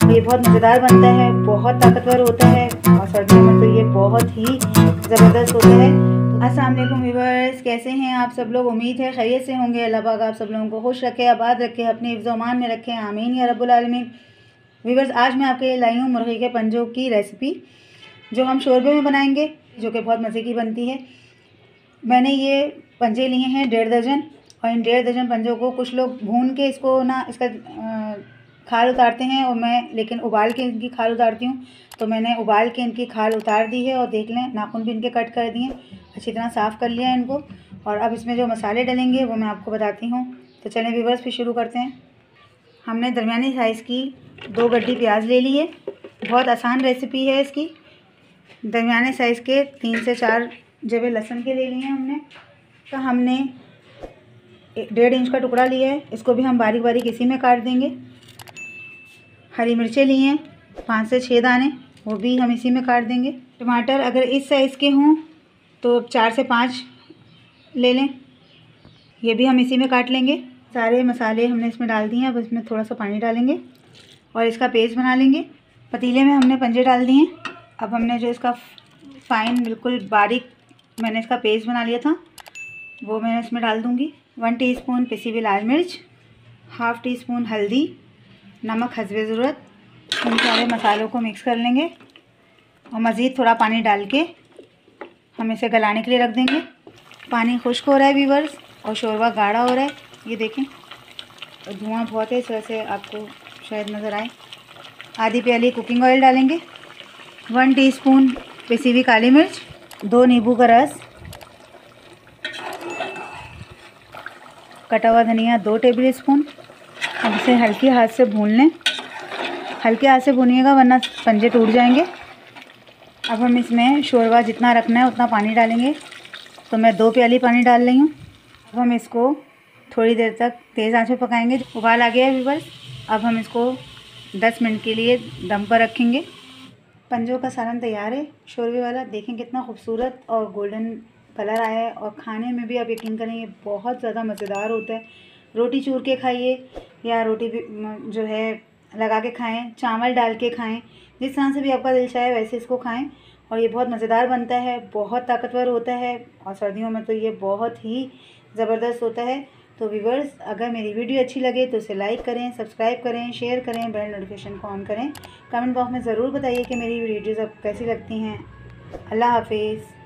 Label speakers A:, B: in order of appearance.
A: ये बहुत मज़ेदार बनता है, बहुत ताकतवर होता है और सर्दियों में तो ये बहुत ही ज़बरदस्त होता है। तो अस्सलाम वालेकुम व्यूअर्स, कैसे हैं आप सब लोग? उम्मीद है खैरियत से होंगे। अल्लाह पाक आप सब लोगों को खुश रखे, आबाद रखे, अपने हिफ्ज़ अमान में रखें, आमीन या रब्बुल आलमीन। व्यूअर्स, आज मैं आपके लिए लाई हूँ मुर्गी के पंजों की रेसिपी, जो हम शोरबे में बनाएंगे, जो कि बहुत मज़े की बनती है। मैंने ये पंजे लिए हैं 1.5 दर्जन, और इन 1.5 दर्जन पंजों को कुछ लोग भून के इसको ना इसका खाल उतारते हैं, और मैं लेकिन उबाल के इनकी खाल उतारती हूँ। तो मैंने उबाल के इनकी खाल उतार दी है, और देख लें नाखून भी इनके कट कर दिए, अच्छी तरह साफ़ कर लिया है इनको। और अब इसमें जो मसाले डलेंगे वो मैं आपको बताती हूँ। तो चलें व्यूअर्स, फिर शुरू करते हैं। हमने दरमियानी साइज़ की 2 गड्डी प्याज ले ली है। बहुत आसान रेसिपी है इसकी। दरमियाने साइज़ के 3 से 4 जबे लहसुन के ले लिए हैं हमने। तो हमने 1.5 इंच का टुकड़ा लिया है, इसको भी हम बारीक बारीक इसी में काट देंगे। हरी मिर्चें लिए हैं 5 से 6 दाने, वो भी हम इसी में काट देंगे। टमाटर अगर इस साइज़ के हों तो 4 से 5 ले लें, ये भी हम इसी में काट लेंगे। सारे मसाले हमने इसमें डाल दिए हैं। अब इसमें थोड़ा सा पानी डालेंगे और इसका पेस्ट बना लेंगे। पतीले में हमने पंजे डाल दिए हैं। अब हमने जो इसका फ़ाइन बिल्कुल बारीक मैंने इसका पेस्ट बना लिया था, वो मैं इसमें डाल दूँगी। 1 टीस्पून पिसी हुई लाल मिर्च, हाफ़ टी स्पून हल्दी, नमक हस्बे ज़रूरत। इन सारे मसालों को मिक्स कर लेंगे और मज़ीद थोड़ा पानी डाल के हम इसे गलाने के लिए रख देंगे। पानी खुश्क हो रहा है व्यूअर्स, और शोरबा गाढ़ा हो रहा है, ये देखें। और धुआं बहुत है, इस वजह से आपको शायद नज़र आए। आधी प्याली कुकिंग ऑयल डालेंगे, 1 टीस्पून पिसी हुई काली मिर्च, 2 नींबू का रस, कटा हुआ धनिया 2 टेबल स्पून। अब इसे हल्के हाथ से भून लें। हल्के हाथ से भूनिएगा वरना पंजे टूट जाएंगे। अब हम इसमें शोरबा जितना रखना है उतना पानी डालेंगे। तो मैं 2 प्याली पानी डाल रही हूँ। अब हम इसको थोड़ी देर तक तेज़ आंच पे पकाएंगे। उबाल आ गया है व्यूअर्स, अब हम इसको 10 मिनट के लिए दम पर रखेंगे। पंजों का सालन तैयार है शोरबे वाला। देखें कितना खूबसूरत और गोल्डन कलर आया है, और खाने में भी आप यकीन करें ये बहुत ज़्यादा मज़ेदार होता है। रोटी चूर के खाइए या रोटी भी जो है लगा के खाएं, चावल डाल के खाएं, जिस तरह से भी आपका दिल चाहे वैसे इसको खाएं। और ये बहुत मज़ेदार बनता है, बहुत ताकतवर होता है, और सर्दियों में तो ये बहुत ही ज़बरदस्त होता है। तो व्यूअर्स, अगर मेरी वीडियो अच्छी लगे तो इसे लाइक करें, सब्सक्राइब करें, शेयर करें, बेल नोटिफिकेशन को ऑन करें। कमेंट बॉक्स में ज़रूर बताइए कि मेरी वीडियोज़ आपको कैसी लगती हैं। अल्लाह हाफिज़।